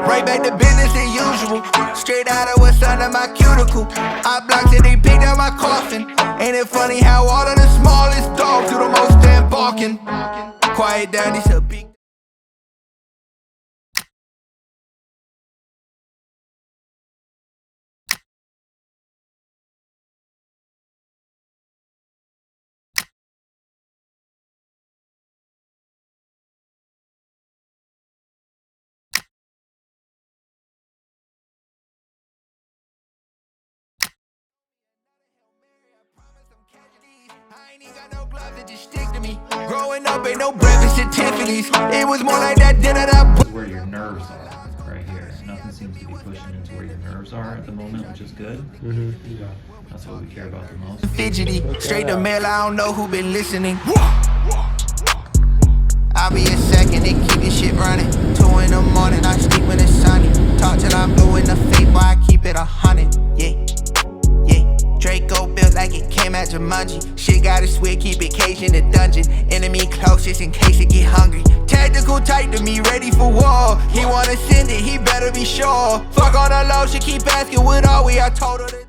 Right back to business as usual. Straight out of what's under my cuticle. I blocked it, they picked out my coffin. Ain't it funny how all of the smallest dogs do the most damn barking? Quiet down, it's a big. I ain't even got no gloves that just stick to me. Growing up ain't no breakfast at Tiffany's. It was more like that dinner that where your nerves are, right here. Nothing seems to be pushing into where your nerves are at the moment, which is good. Yeah. That's what we care about the most. Fidgety, straight to mail, I don't know who been listening. I'll be a second and keep this shit running. 2 in the morning, I sleep when it's sunny. Talk till I'm blue in the face, boy, I keep it 100. Yeah. Draco built like it came at Jumanji. Shit got it sweet, keep it caged in the dungeon. Enemy close just in case it get hungry. Tactical type to me, ready for war. He wanna send it, he better be sure. Fuck on the low, she keep asking what are we, I told her to.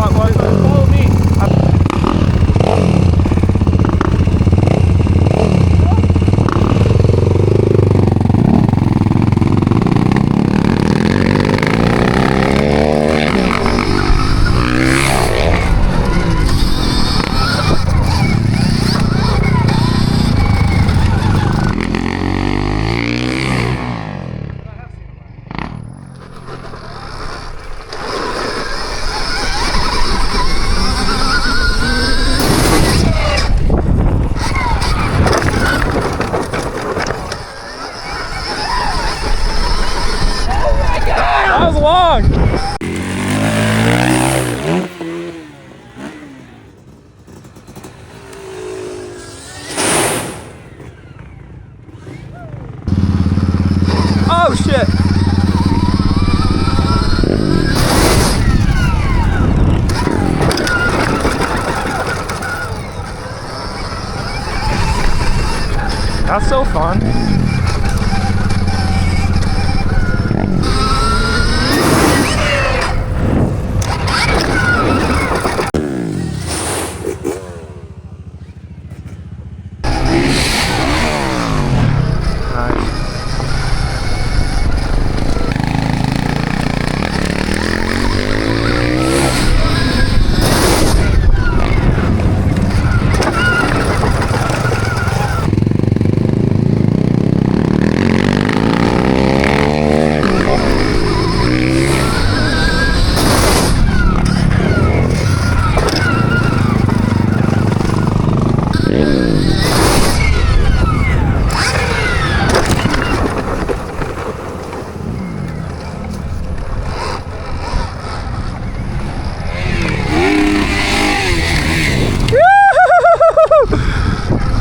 What? Follow me. That was long. Oh shit. That's so fun.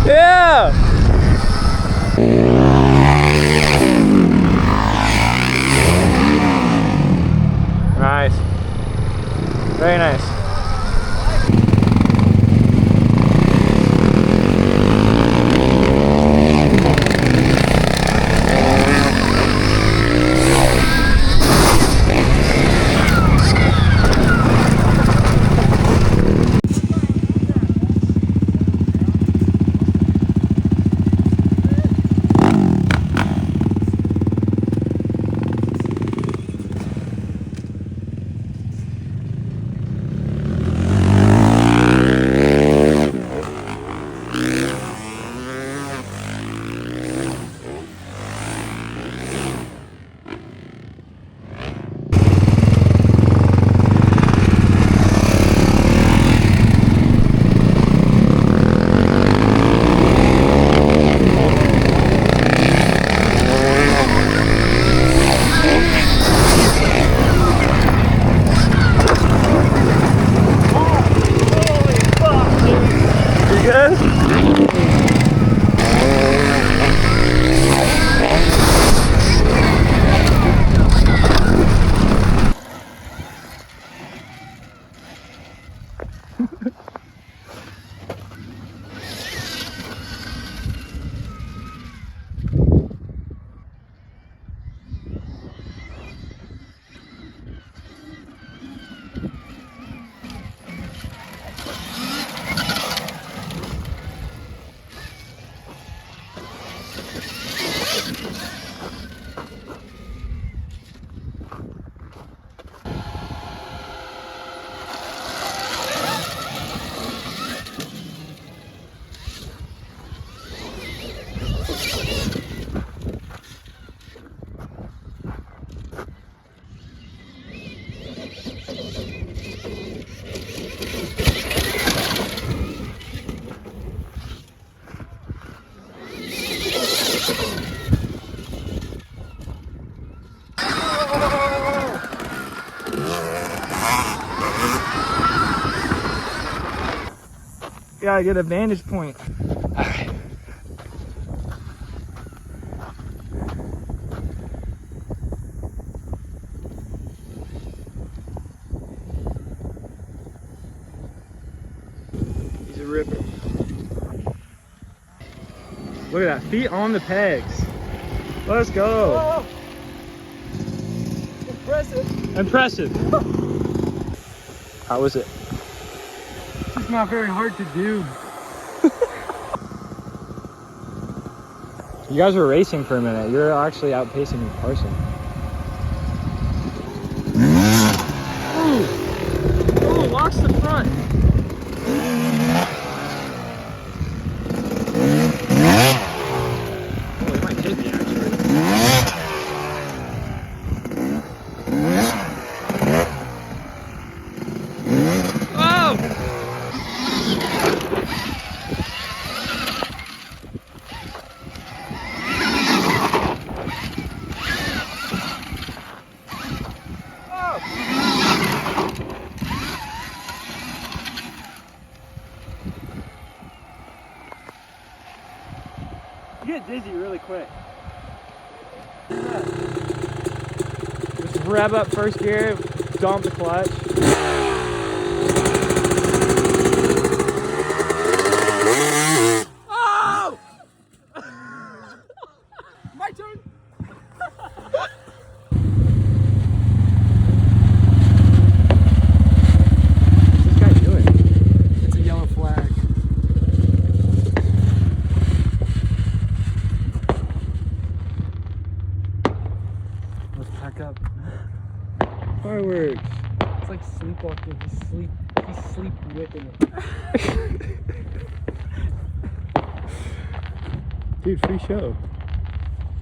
Yeah! Nice. Very nice. Gotta get a vantage point. Alright. He's a ripper. Look at that, feet on the pegs. Let's go. Oh. Impressive. Impressive. How was it? It's not very hard to do. You guys were racing for a minute. You're actually outpacing Carson. Oh, locks the front. Oh, he might hit me actually. Oh! You get dizzy really quick. Just rev up first gear, dump the clutch. Oh! My turn. What's this guy doing? It's a yellow flag. Let's pack up. Fireworks. It's like sleepwalking. He's sleep whipping it. Dude, free show.